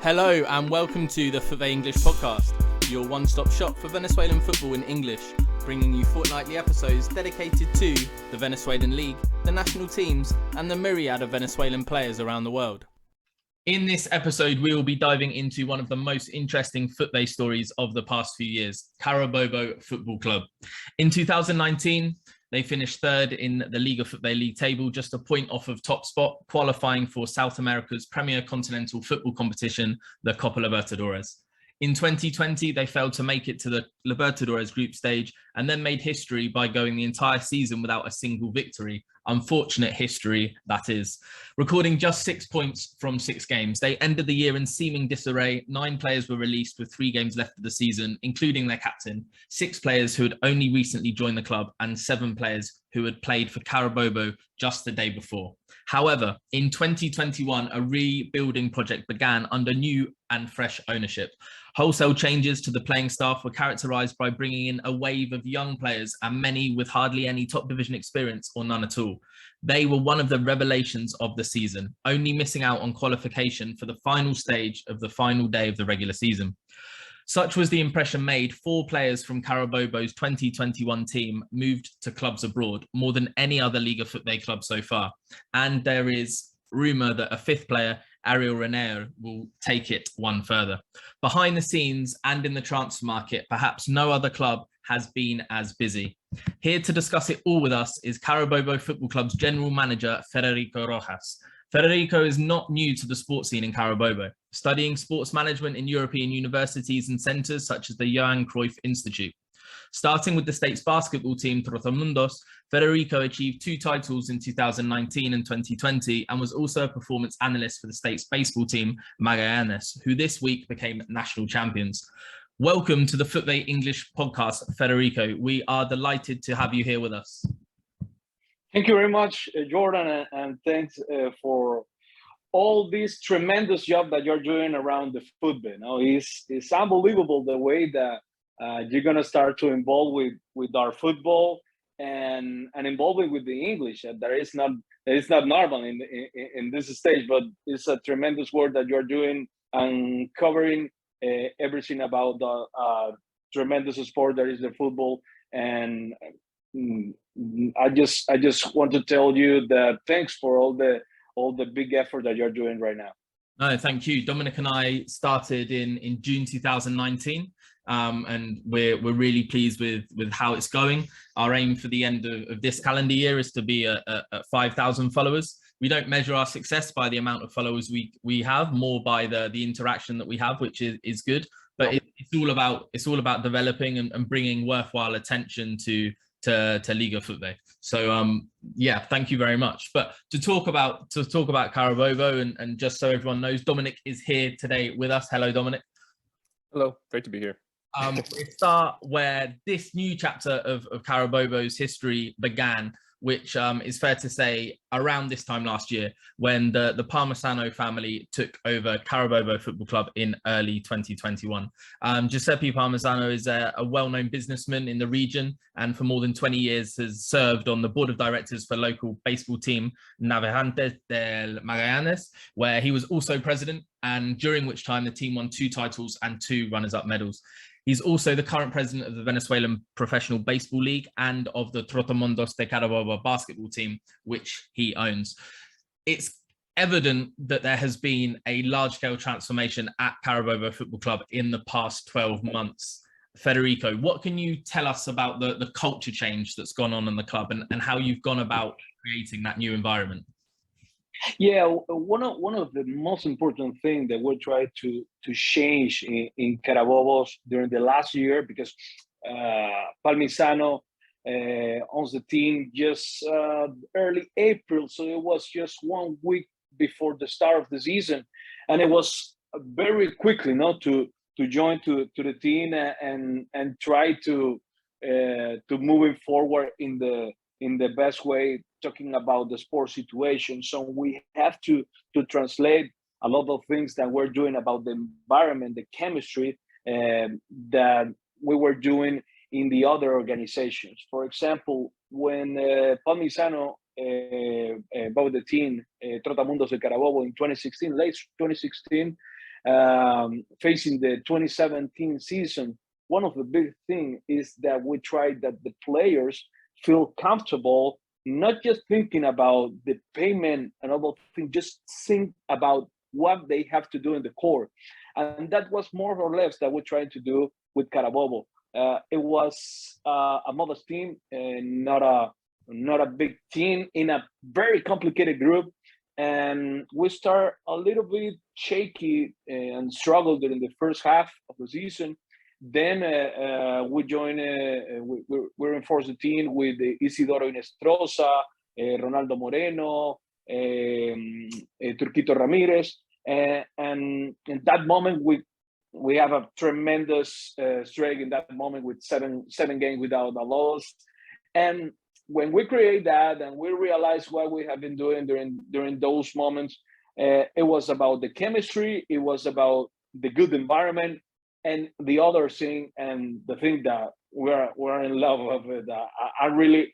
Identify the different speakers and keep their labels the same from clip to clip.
Speaker 1: Hello and welcome to the FUTVE English podcast, your one-stop shop for Venezuelan football in English, bringing you fortnightly episodes dedicated to the Venezuelan League, the national teams, and the myriad of Venezuelan players around the world. In this episode, we will be diving into one of the most interesting FUTVE stories of the past few years, Carabobo Futbol Club. In 2019, they finished third in the Liga FUTVE league table, just a point off of top spot, qualifying for South America's premier continental football competition, the Copa Libertadores. In 2020, they failed to make it to the Libertadores group stage and then made history by going the entire season without a single victory. Unfortunate history, that is. Recording just 6 points from 6 games. They ended the year in seeming disarray. 9 players were released with 3 games left of the season, including their captain, 6 players who had only recently joined the club, and 7 players who had played for Carabobo just the day before. However, in 2021, a rebuilding project began under new and fresh ownership. Wholesale changes to the playing staff were characterised by bringing in a wave of young players and many with hardly any top division experience or none at all. They were one of the revelations of the season, only missing out on qualification for the final stage of the final day of the regular season. Such was the impression made. 4 players from Carabobo's 2021 team moved to clubs abroad, more than any other Liga FUTVE club so far. And there is rumour that a 5th player, Ariel Renner, will take it one further. Behind the scenes and in the transfer market, perhaps no other club has been as busy. Here to discuss it all with us is Carabobo Futbol Club's general manager, Federico Rojas. Federico is not new to the sports scene in Carabobo, studying sports management in European universities and centres such as the Johan Cruyff Institute. Starting with the state's basketball team, Trotamundos, Federico achieved 2 titles in 2019 and 2020 and was also a performance analyst for the state's baseball team, Magallanes, who this week became national champions. Welcome to the FUTVE English podcast, Federico. We are delighted to have you here with us.
Speaker 2: Thank you very much, Jordan, and thanks for all this tremendous job that you're doing around the FUTVE. It's unbelievable the way that you're going to start to involve with our football and involving with the English. That is not normal in this stage, but it's a tremendous work that you're doing and covering everything about the tremendous sport that is the football. And I just want to tell you that thanks for all the big effort that you're doing right now.
Speaker 1: No, thank you. Dominic and I started in June 2019. And we're really pleased with how it's going. Our aim for the end of this calendar year is to be at 5,000 followers. We don't measure our success by the amount of followers we have, more by the interaction that we have, which is good. But it's all about developing and bringing worthwhile attention to Liga FUTVE. So yeah, thank you very much. But to talk about Carabobo and just so everyone knows, Dominic is here today with us. Hello, Dominic.
Speaker 3: Hello, great to be here.
Speaker 1: We start where this new chapter of Carabobo's history began, which is fair to say around this time last year when the Palmisano family took over Carabobo Futbol Club in early 2021. Giuseppe Palmisano is a well-known businessman in the region and for more than 20 years has served on the board of directors for local baseball team Navegantes del Magallanes, where he was also president, and during which time the team won 2 titles and 2 runners-up medals. He's also the current president of the Venezuelan Professional Baseball League and of the Trotamundos de Carabobo basketball team, which he owns. It's evident that there has been a large-scale transformation at Carabobo Futbol Club in the past 12 months. Federico, what can you tell us about the culture change that's gone on in the club and how you've gone about creating that new environment?
Speaker 2: Yeah, one of the most important things that we tried to change in Carabobo during the last year, because Palmisano owns the team just early April, so it was just 1 week before the start of the season, and it was very quickly to join to the team and try to moving forward in the best way, talking about the sports situation. So we have to translate a lot of things that we're doing about the environment, the chemistry that we were doing in the other organizations. For example, when Palmisano bought the team, Trotamundos de Carabobo in 2016, late 2016, facing the 2017 season, one of the big things is that we try that the players feel comfortable, not just thinking about the payment and all things, just think about what they have to do in the court. And that was more or less that we're trying to do with Carabobo. It was a modest team, and not a big team in a very complicated group. And we start a little bit shaky and struggle during the first half of the season. Then we join, we reinforce the team with Isidoro Inestrosa, Ronaldo Moreno, Turquito Ramirez. And in that moment, we have a tremendous streak in that moment with seven games without a loss. And when we create that and we realize what we have been doing during those moments, it was about the chemistry, it was about the good environment, and the other thing, and the thing that we're in love with. I really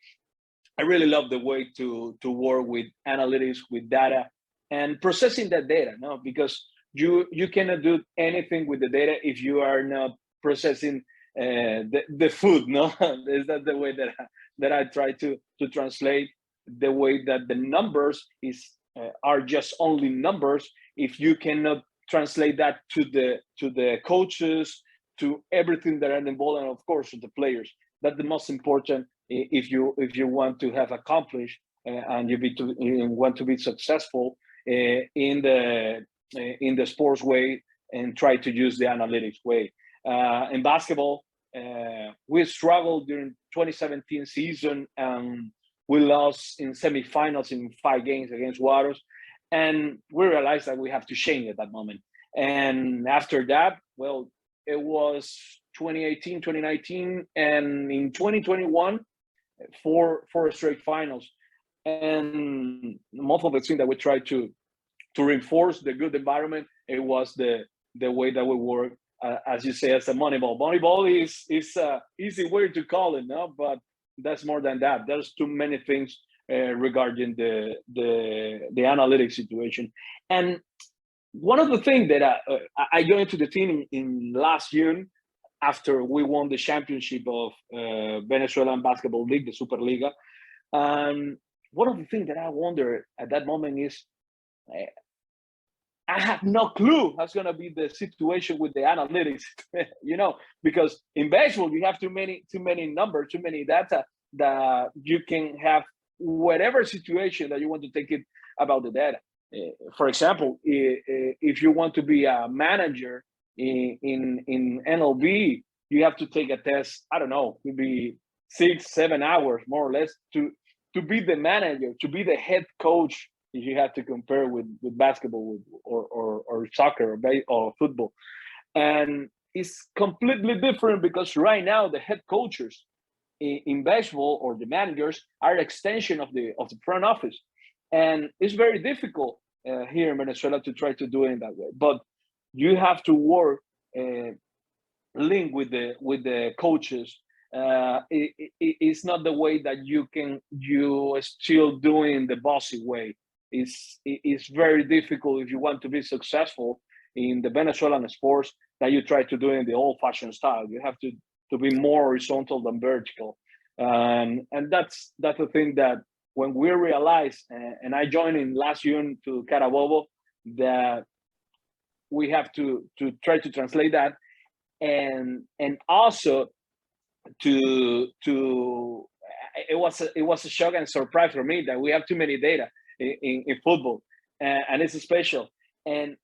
Speaker 2: love the way to work with analytics, with data, and processing that data. No, because you cannot do anything with the data if you are not processing the food. No, is that the way that I try to translate the way that the numbers are just only numbers if you cannot translate that to the coaches, to everything that are involved, and of course to the players. That's the most important if you want to have accomplished and you want to be successful in the sports way, and try to use the analytics way. In basketball, we struggled during 2017 season, and we lost in semifinals in 5 games against Waters, and we realized that we have to change at that moment. And after that, well, it was 2018, 2019, and in 2021, four straight finals. And most of the things that we tried to reinforce the good environment, it was the way that we work, as you say, as a Moneyball. Moneyball is a easy way to call it, no? But that's more than that. There's too many things regarding the analytics situation. And one of the things that I joined to the team in last June, after we won the championship of Venezuelan Basketball League, the Superliga. One of the things that I wonder at that moment is, I have no clue what's going to be the situation with the analytics, because in baseball you have too many numbers, too many data that you can have whatever situation that you want to take it about the data. For example, if you want to be a manager in MLB, you have to take a test. I don't know, maybe 6-7 hours more or less to be the manager, to be the head coach. If you have to compare with basketball or soccer or football, and it's completely different because right now the head coaches in baseball or the managers are an extension of the front office, and it's very difficult here in Venezuela to try to do it in that way. But you have to work link with the coaches. It's not the way that you still doing the bossy way. It's very difficult if you want to be successful in the Venezuelan sports that you try to do in the old-fashioned style. You have to be more horizontal than vertical, and that's the thing that when we realized, and I joined in last June to Carabobo, that we have to try to translate that, and also to it was a shock and surprise for me that we have too many data in football, and it's special. And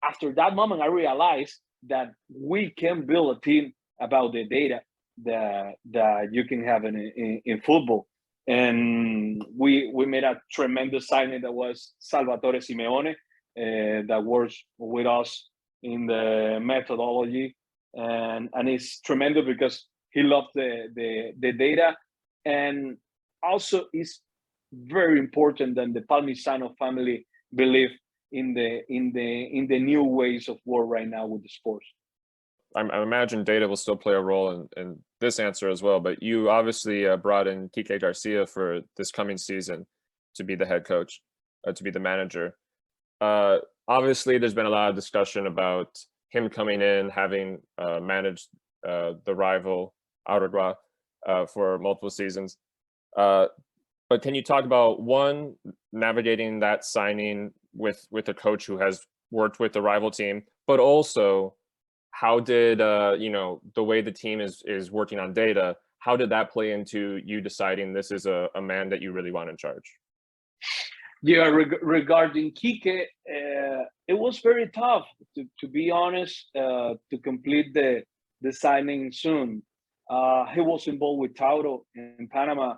Speaker 2: after that moment, I realized that we can build a team about the data that you can have in football. And we made a tremendous signing that was Salvatore Simeone, that works with us in the methodology, and it's tremendous because he loves the data, and also is very important that the Palmisano family believe in the new ways of work right now with the sports.
Speaker 3: I imagine data will still play a role in this answer as well, but you obviously brought in Kike Garcia for this coming season to be the head coach, to be the manager. obviously there's been a lot of discussion about him coming in, having managed the rival Uruguay for multiple seasons. But can you talk about, one, navigating that signing with a coach who has worked with the rival team, but also how did the way the team is working on data, how did that play into you deciding this is a man that you really want in charge?
Speaker 2: Yeah, regarding Kike, it was very tough, to be honest, to complete the signing soon. He was involved with Tauro in Panama.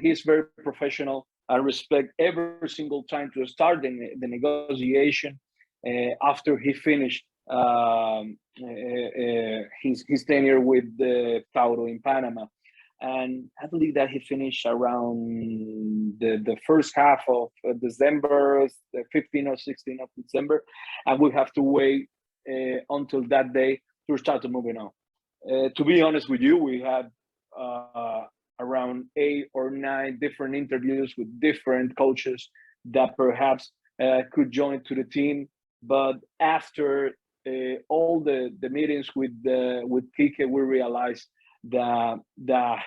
Speaker 2: He's very professional. I respect every single time to start the negotiation after he finished his tenure with the Tauro in Panama. And I believe that he finished around the first half of December, the 15th or 16th of December, and we have to wait until that day to start moving on. To be honest with you, we had around 8 or 9 different interviews with different coaches that perhaps could join to the team. But after all the meetings with Kike, we realized that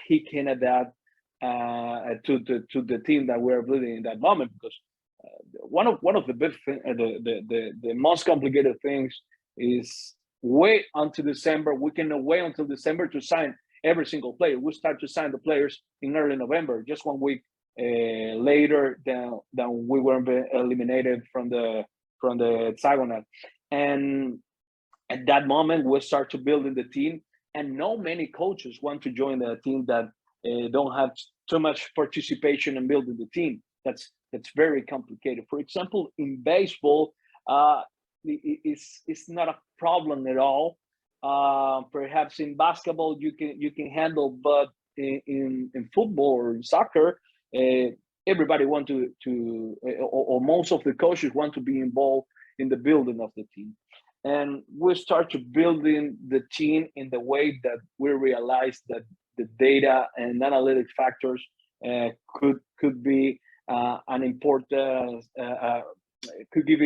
Speaker 2: he can adapt to the team that we're building in that moment. Because one of the big the most complicated things is wait until December. We cannot wait until December to sign every single player. We start to sign the players in early November, just 1 week later than we were eliminated from the hexagonal. And at that moment, we start to build in the team. And not many coaches want to join the team that don't have too much participation in building the team. That's very complicated. For example, in baseball, it's not a problem at all. Perhaps in basketball you can handle, but in football or soccer, everybody want to or most of the coaches want to be involved in the building of the team. And we start to building the team in the way that we realize that the data and analytic factors could be an important could give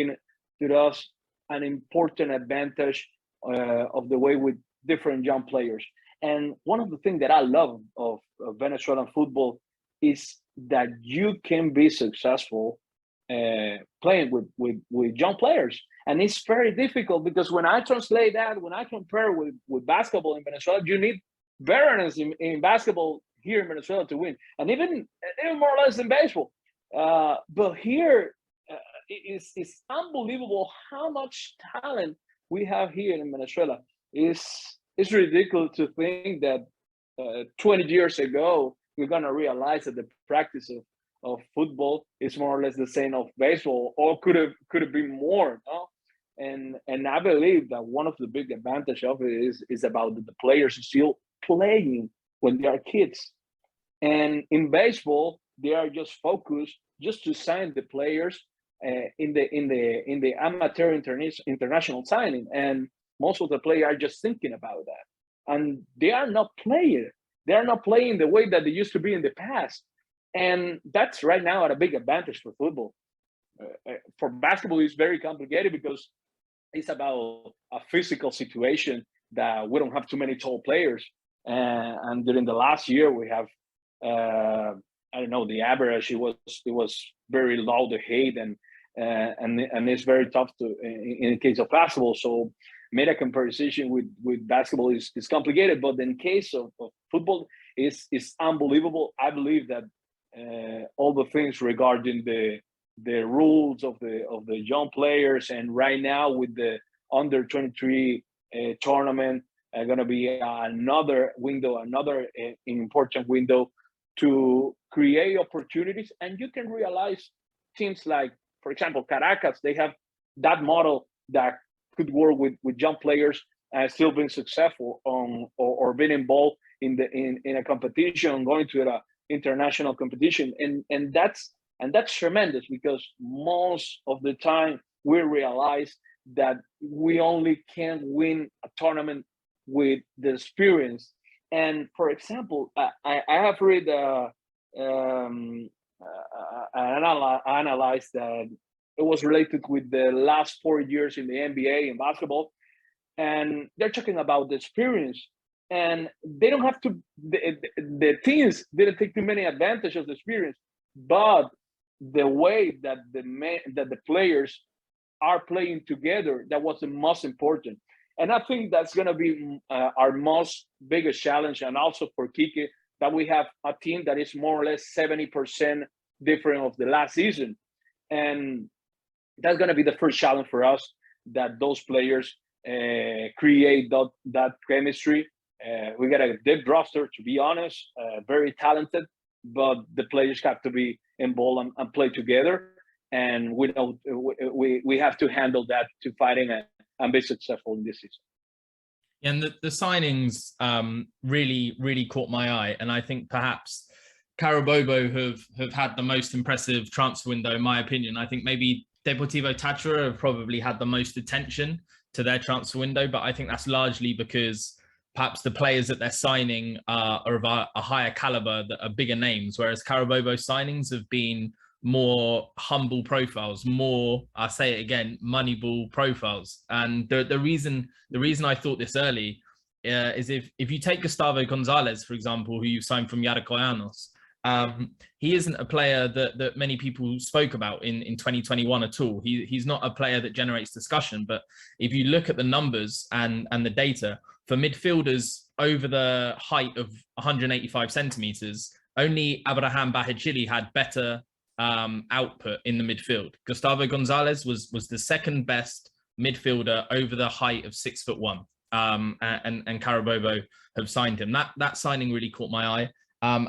Speaker 2: to us an important advantage of the way with different young players. And one of the things that I love of Venezuelan football is that you can be successful playing with young players. And it's very difficult because when I translate that, when I compare with basketball in Venezuela, you need veterans in basketball here in Venezuela to win, and even more or less in baseball. But here, it's unbelievable how much talent we have here in Venezuela. It's ridiculous to think that 20 years ago we're gonna realize that the practice of football is more or less the same of baseball, or could have been more, no? And I believe that one of the big advantage of it is about the players still playing when they are kids. And in baseball, they are just focused just to sign the players in the amateur international signing, and most of the players are just thinking about that, and they are not playing. They are not playing the way that they used to be in the past, and that's right now at a big advantage for football. For basketball, it's very complicated because it's about a physical situation that we don't have too many tall players, and during the last year we have. I don't know, the average. It was very low, the height, and it's very tough to in the case of basketball. So made a comparison with basketball is complicated, but in case of football is unbelievable. I believe that all the things regarding the rules of the young players, and right now with the under 23 tournament, going to be another window, another important window to create opportunities. And you can realize teams like, for example, Caracas, they have that model that could work with young players and still being successful on or being involved in a competition, going to an international competition. And that's tremendous, because most of the time we realize that we only can win a tournament with the experience. And for example, I have read analyzed that it was related with the last 4 years in the NBA in basketball, and they're talking about the experience. And they don't have to. The teams didn't take too many advantage of the experience, but the way that the players are playing together, that was the most important. And I think that's going to be our most biggest challenge, and also for Kike, that we have a team that is more or less 70% different of the last season. And that's going to be the first challenge for us, that those players create that chemistry. We got a deep roster, to be honest, very talented, but the players have to be involved and play together. And we have to handle that to fighting and be successful in this season.
Speaker 1: And the signings really caught my eye. And I think perhaps Carabobo have had the most impressive transfer window, in my opinion. I think maybe Deportivo Táchira have probably had the most attention to their transfer window, but I think that's largely because perhaps the players that they're signing are of a higher caliber, that are bigger names, whereas Carabobo signings have been more humble profiles, more, I'll say it again, Moneyball profiles. And the reason I thought this early is if you take Gustavo Gonzalez, for example, who you signed from Yaracoyanos, he isn't a player that many people spoke about in 2021 at all. He's not a player that generates discussion, but if you look at the numbers and the data, for midfielders over the height of 185 centimeters, only Abraham Bahachili had better output in the midfield. Gustavo Gonzalez was the second best midfielder over the height of 6'1", and Carabobo have signed him. That signing really caught my eye,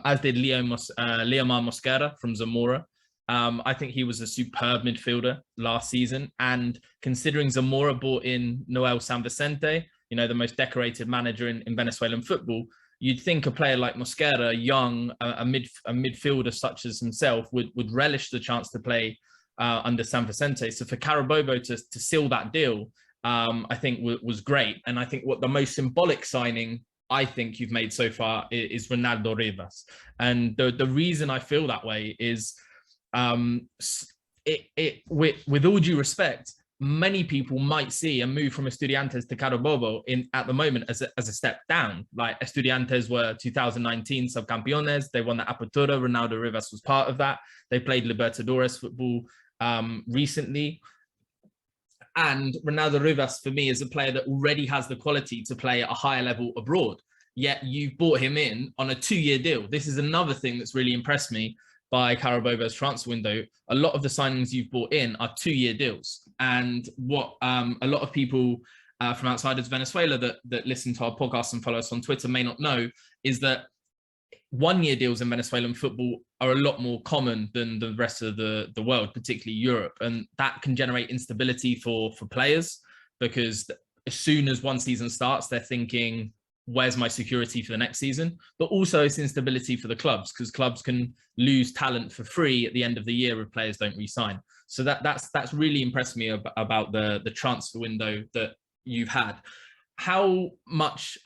Speaker 1: as did Leomar Mosquera from Zamora. I think he was a superb midfielder last season, and considering Zamora brought in Noel San Vicente, the most decorated manager in Venezuelan football, you'd think a player like Mosquera, young, a midfielder such as himself, would relish the chance to play under San Vicente. So for Carabobo to seal that deal, I think was great. And I think what the most symbolic signing I think you've made so far is Ronaldo Rivas. And the reason I feel that way is, with all due respect, many people might see a move from Estudiantes to Carabobo at the moment as a step down. Like Estudiantes were 2019 subcampeones, they won the Apertura, Ronaldo Rivas was part of that. They played Libertadores football recently. And Ronaldo Rivas, for me, is a player that already has the quality to play at a higher level abroad. Yet you've brought him in on a 2-year deal. This is another thing that's really impressed me by Carabobo's transfer window. A lot of the signings you've brought in are 2-year deals. And what a lot of people from outside of Venezuela that listen to our podcast and follow us on Twitter may not know is that 1-year deals in Venezuelan football are a lot more common than the rest of the world, particularly Europe. And that can generate instability for players, because as soon as one season starts, they're thinking, where's my security for the next season? But also it's instability for the clubs, because clubs can lose talent for free at the end of the year if players don't re-sign. So that's really impressed me about the transfer window that you've had. How much,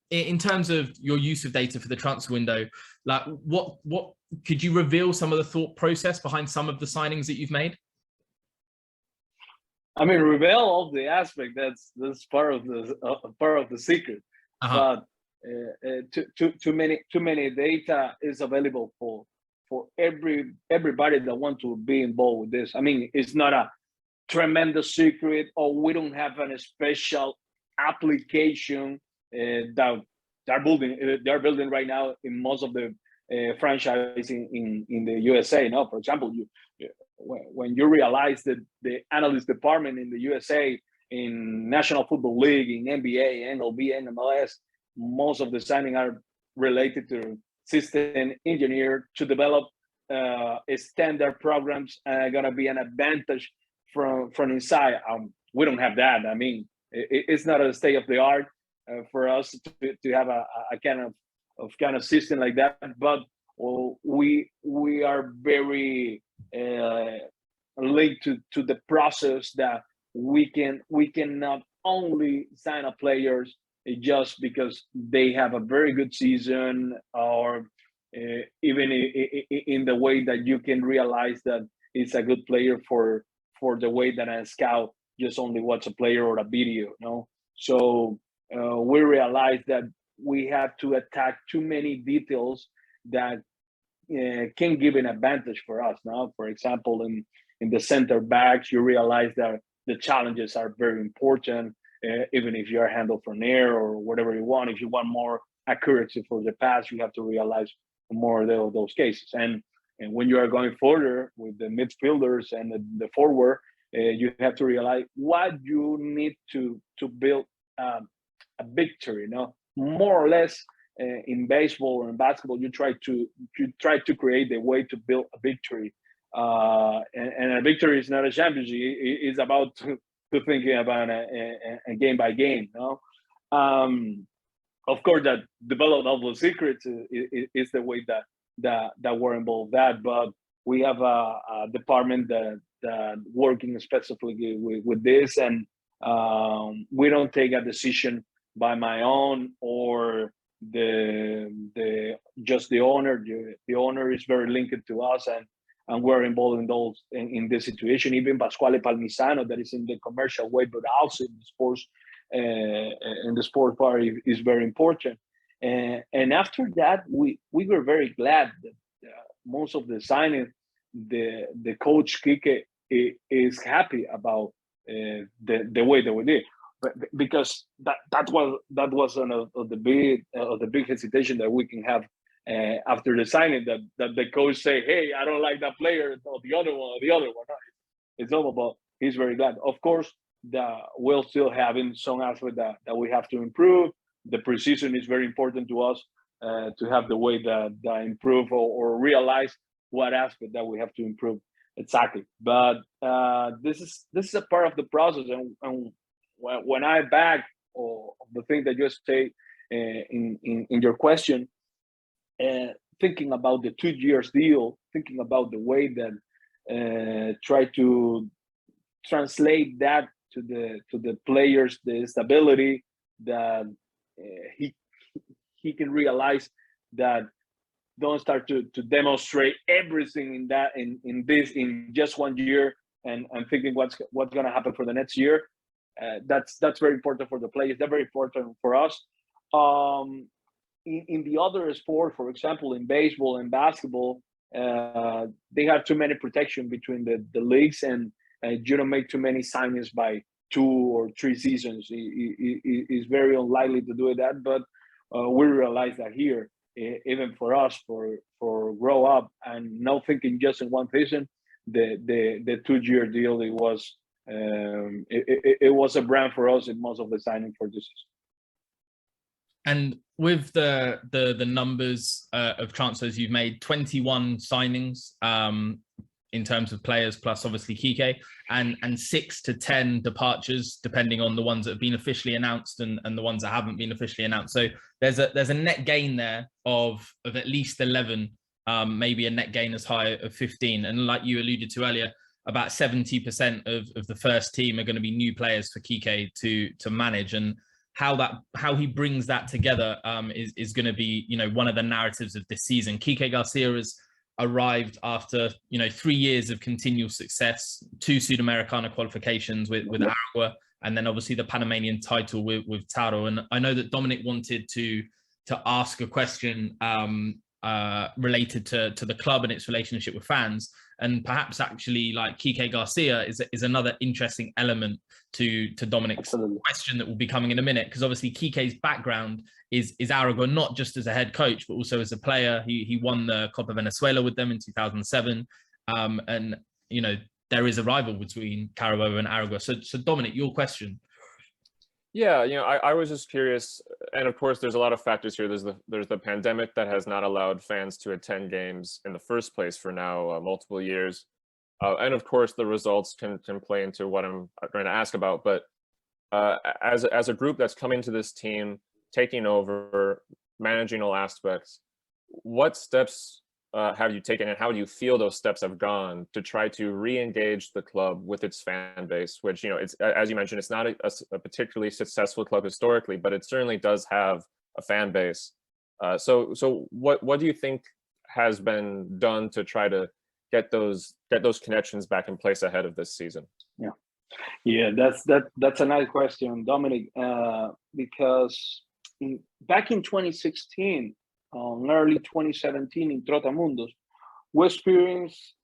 Speaker 1: in terms of your use of data for the transfer window, like what could you reveal some of the thought process behind some of the signings that you've made?
Speaker 2: I mean, reveal all the aspect. That's part of the secret. But too many data is available for everybody that want to be involved with this. I mean, it's not a tremendous secret, or we don't have a special application that they're building right now in most of the franchise in the USA. No, for example, when you realize that the analyst department in the USA, in National Football League, in NBA, MLB, and MLS, most of the signing are related to system engineer to develop standard programs, gonna be an advantage from inside. We don't have that. I mean, it's not a state of the art for us to have a kind of system like that, but we are very linked to the process that we can not only sign up players just because they have a very good season, or even in the way that you can realize that is a good player for the way that a scout just only watch a player or a video, So we realized that we have to attack too many details that can give an advantage for us. Now, for example, in the center backs, you realize that the challenges are very important, even if you're handled from air or whatever you want. If you want more accuracy for the pass, you have to realize more of those cases. And when you are going further with the midfielders and the forward, you have to realize what you need to build a victory. More or less in baseball or in basketball, you try to create a way to build a victory. And a victory is not a championship. It's about to thinking about a game by game. Of course, that develop all those secrets is the way that we're involved that, but we have a department that working specifically with this, and we don't take a decision by my own or just the owner. The owner is very linked to us, and we're involved in this situation. Even Pasquale Palmisano, that is in the commercial way, but also in the sports. In the sport part is very important, and after that we were very glad that most of the signing, the coach Quique is happy about the way that we did, but because that was one of the big hesitation that we can have after the signing, that the coach say, hey, I don't like that player or the other one. It's all about he's very glad. Of course, we'll still having some aspect that we have to improve. The precision is very important to us, to have the way that improve or realize what aspect that we have to improve exactly. But this is a part of the process, and when I back or the thing that you say in your question, thinking about the 2 years deal, thinking about the way that try to translate that to the players, the stability that he can realize, that don't start to demonstrate everything in just 1 year and thinking what's going to happen for the next year. That's very important for the players. That's very important for us. In the other sport, for example, in baseball and basketball, they have too many protection between the leagues, and you don't make too many signings by 2 or 3 seasons. It's very unlikely to do that, but we realize that here, even for us, for grow up and not thinking just in one season, the 2-year deal, it was a brand for us in most of the signing for this season.
Speaker 1: And with the numbers of transfers you've made, 21 signings in terms of players, plus obviously Quique, and 6 to 10 departures, depending on the ones that have been officially announced and the ones that haven't been officially announced. So there's a net gain there of at least 11, maybe a net gain as high of 15. And like you alluded to earlier, about 70% of the first team are going to be new players for Quique to manage. And how he brings that together is going to be, one of the narratives of this season. Quique Garcia has arrived after 3 years of continual success, 2 Sudamericana qualifications with Aragua, and then obviously the Panamanian title with Taro. And I know that Dominic wanted to ask a question related to the club and its relationship with fans, and perhaps actually like Quique Garcia is another interesting element to Dominic's
Speaker 2: Absolutely.
Speaker 1: question that will be coming in a minute, because obviously Quique's background is Aragua, not just as a head coach, but also as a player. He won the Copa Venezuela with them in 2007. And, there is a rival between Carabobo and Aragua. So Dominic, your question.
Speaker 3: Yeah, I was just curious, and of course there's a lot of factors here. There's the pandemic that has not allowed fans to attend games in the first place for now multiple years. And of course the results can play into what I'm going to ask about. But as a group that's coming to this team, taking over, managing all aspects, what steps have you taken, and how do you feel those steps have gone to try to re-engage the club with its fan base, which, it's, as you mentioned, it's not a particularly successful club historically, but it certainly does have a fan base. So what do you think has been done to try to get those connections back in place ahead of this season?
Speaker 2: Yeah, that's a nice question, Dominic, because back in 2016, early 2017 in Trotamundos, we experienced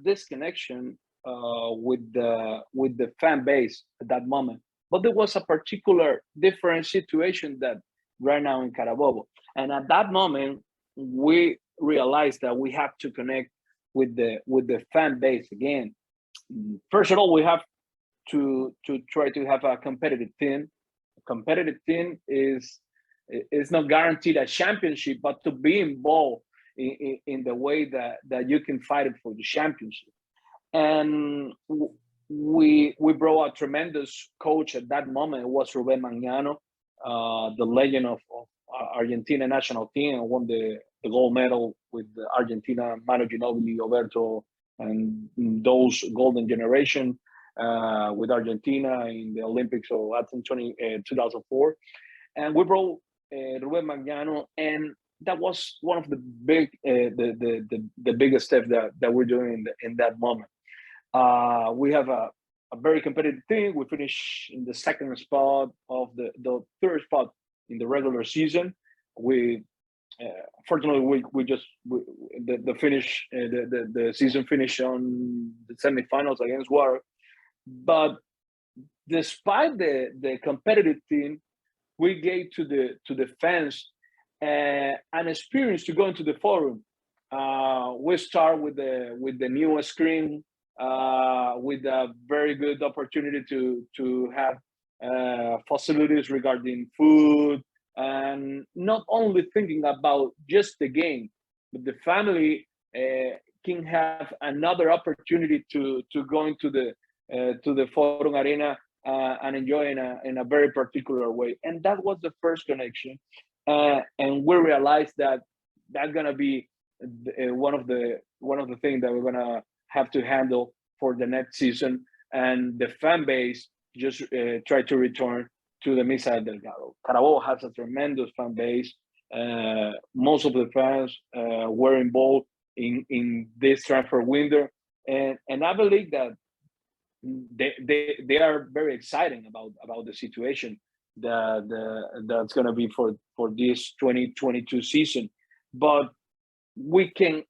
Speaker 2: disconnection with the fan base at that moment. But there was a particular different situation that right now in Carabobo, and at that moment we realized that we have to connect with the fan base again. First of all, we have to try to have a competitive team. A competitive team is not guaranteed a championship, but to be involved in the way that you can fight it for the championship. And we brought a tremendous coach at that moment. It was Rubén Magnano, the legend of Argentina national team, and won the gold medal with the Argentina, Manu Ginóbili, Roberto, and those golden generation with Argentina in the Olympics of Athens 2004. And we brought Rubén Magnano, and that was one of the biggest steps that we're doing in that moment. We have a very competitive team. We finished in the second spot of the third spot in the regular season. We fortunately the season finished on the semifinals against War. But despite the competitive team, we gave to the fans an experience to go into the forum. We start with the new screen, with a very good opportunity to have facilities regarding food, and not only thinking about just the game, but the family can have another opportunity to go into the forum arena and enjoy in a very particular way. And that was the first connection. And we realized that's gonna be one of the things that we're gonna have to handle for the next season. And the fan base just try to return to the Misael Delgado. Carabobo has a tremendous fan base. Most of the fans were involved in this transfer window, and I believe that they are very exciting about the situation that's going to be for this 2022 season. But we can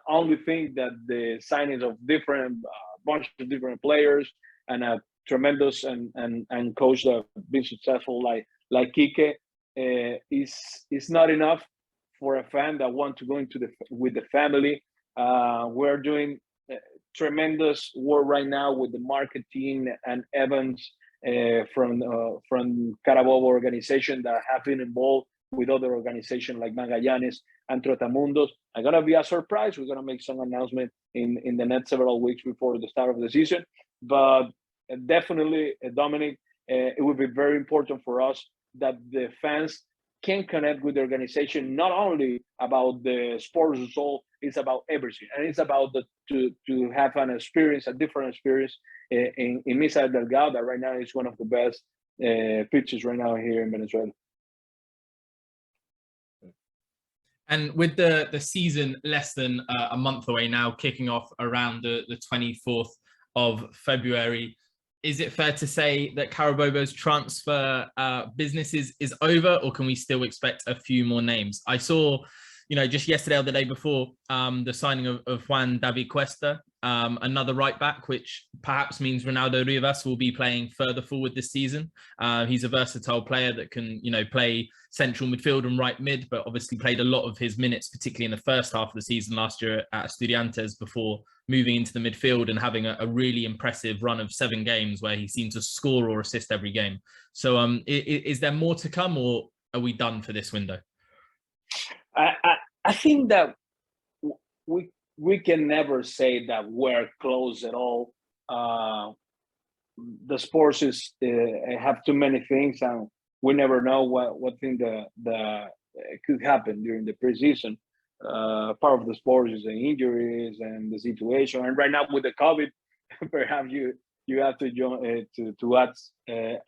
Speaker 2: only think that the signings of different bunch of different players and a tremendous and coach that been successful like Quique is not enough for a fan that want to go into with the family. We're doing tremendous work right now with the marketing and events from Carabobo organization that have been involved with other organizations like Magallanes and Trotamundos. I'm gonna be a surprise. We're gonna make some announcement in the next several weeks before the start of the season. But definitely, Dominic, it would be very important for us that the fans can connect with the organization, not only about the sports result, it's about everything. And it's about to have an experience, a different experience in Misael Delgado, that right now is one of the best pitches right now here in Venezuela.
Speaker 1: And with the season less than a month away now, kicking off around the 24th of February, is it fair to say that Carabobo's transfer business is over, or can we still expect a few more names? I saw, just yesterday or the day before, the signing of Juan David Cuesta, another right back, which perhaps means Ronaldo Rivas will be playing further forward this season. He's a versatile player that can, play central midfield and right mid, but obviously played a lot of his minutes, particularly in the first half of the season last year at Estudiantes, before moving into the midfield and having a really impressive run of 7 games where he seemed to score or assist every game. So is there more to come, or are we done for this window?
Speaker 2: I think that we can never say that we're close at all. The sports have too many things, and we never know what thing that could happen during the preseason. Part of the sport is the injuries and the situation, and right now with the COVID, perhaps you have to join to add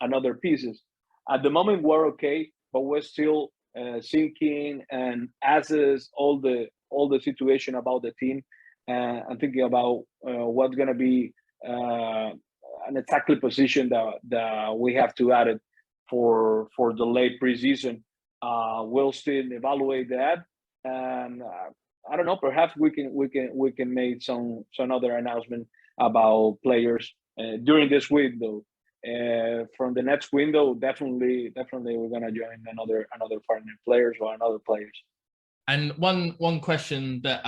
Speaker 2: another pieces. At the moment, we're okay, but we're still thinking and assess all the situation about the team, and thinking about what's going to be an exactly position that we have to add it for the late preseason. We'll still evaluate that, and I don't know. Perhaps we can make some other announcement about players during this window. From the next window, definitely we're gonna join another partner players or another players.
Speaker 1: And one question that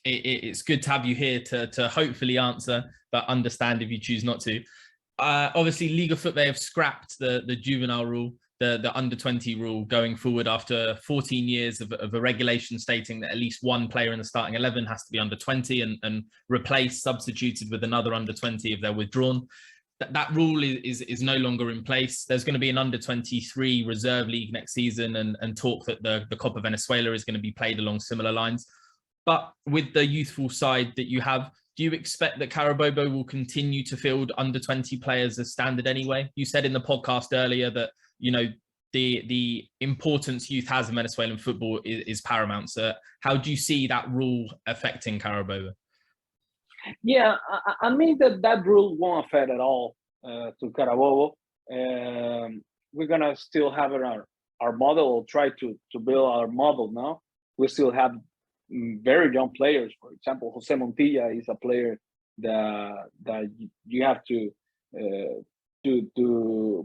Speaker 1: it's good to have you here to hopefully answer, but understand if you choose not to. Obviously, Liga FUTVE have scrapped the juvenile rule, the under-20 rule going forward after 14 years of a regulation stating that at least one player in the starting 11 has to be under 20 and replaced, substituted with another under 20 if they're withdrawn. That rule is no longer in place. There's going to be an under-23 reserve league next season and talk that the Copa Venezuela is going to be played along similar lines. But with the youthful side that you have, do you expect that Carabobo will continue to field under-20 players as standard anyway? You said in the podcast earlier that, you know, the importance youth has in Venezuelan football is paramount. So how do you see that rule affecting Carabobo?
Speaker 2: Yeah, I mean that rule won't affect at all to Carabobo. We're gonna still have our model, or try to build our model now. We still have very young players. For example, Jose Montilla is a player that you have to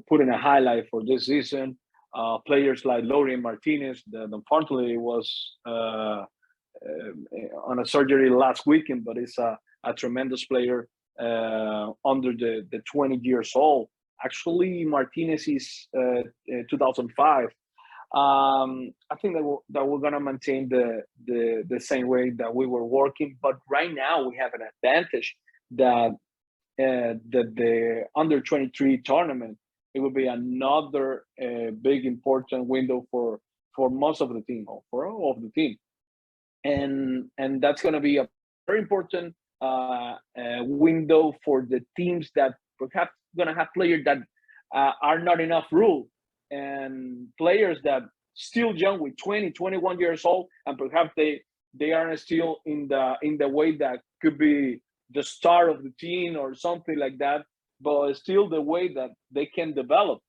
Speaker 2: put in a highlight for this season. Players like Lorien Martinez, that unfortunately was on a surgery last weekend, but it's a tremendous player under the 20 years old. Actually, Martinez is 2005. I think that we're gonna maintain the same way that we were working, but right now we have an advantage that the under 23 tournament, it will be another big important window for most of the team, or for all of the team, and that's gonna be a very important window for the teams that perhaps gonna have players that are not enough rule, and players that still young with 20, 21 years old, and perhaps they aren't still in the way that could be the star of the team or something like that, but still the way that they can develop.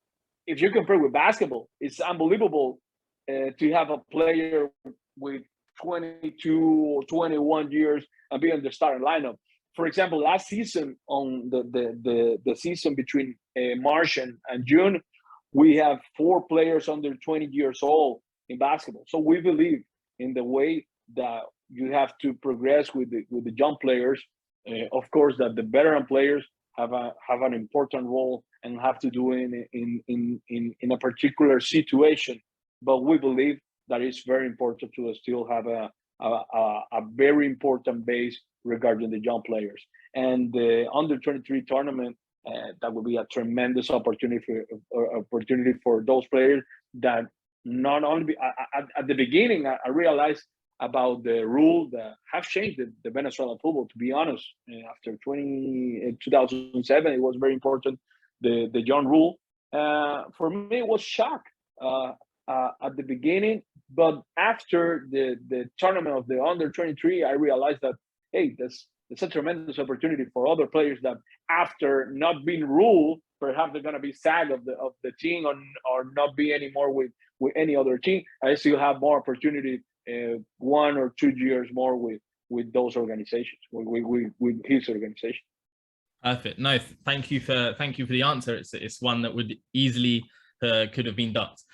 Speaker 2: If you compare with basketball, it's unbelievable to have a player with 22 or 21 years and be in the starting lineup. For example, last season, on the season between March and June, we have 4 players under 20 years old in basketball. So we believe in the way that you have to progress with the young players. Of course, that the veteran players have an important role and have to do in a particular situation. But we believe that it's very important to still have a very important base regarding the young players. And the under 23 tournament, that will be a tremendous opportunity for those players that not only at the beginning I realized about the rule that have changed the Venezuelan football. To be honest, after 2007, it was very important, the young rule. For me, it was shock at the beginning, but after the tournament of the under 23, I realized that, hey, it's a tremendous opportunity for other players that, after not being ruled, perhaps they're going to be sad of the team or not be anymore with any other team. I still have more opportunity, 1 or 2 years more with those organizations, with his organization.
Speaker 1: Perfect. No, thank you for the answer. It's one that would easily could have been ducked.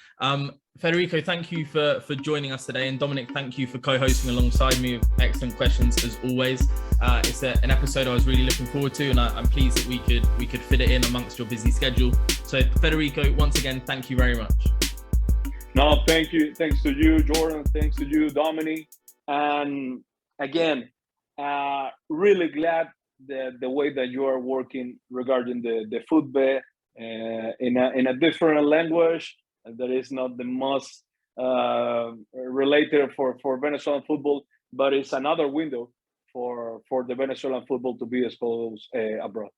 Speaker 1: Federico, thank you for joining us today, and Dominic, thank you for co-hosting alongside me with excellent questions as always. It's an episode I was really looking forward to, and I'm pleased that we could fit it in amongst your busy schedule. So Federico, once again, thank you very much.
Speaker 2: No, thank you. Thanks to you, Jordan. Thanks to you, Dominic. And again, really glad the way that you are working regarding the FUTVE in a different language that is not the most related for Venezuelan football, but it's another window for the Venezuelan football to be exposed abroad.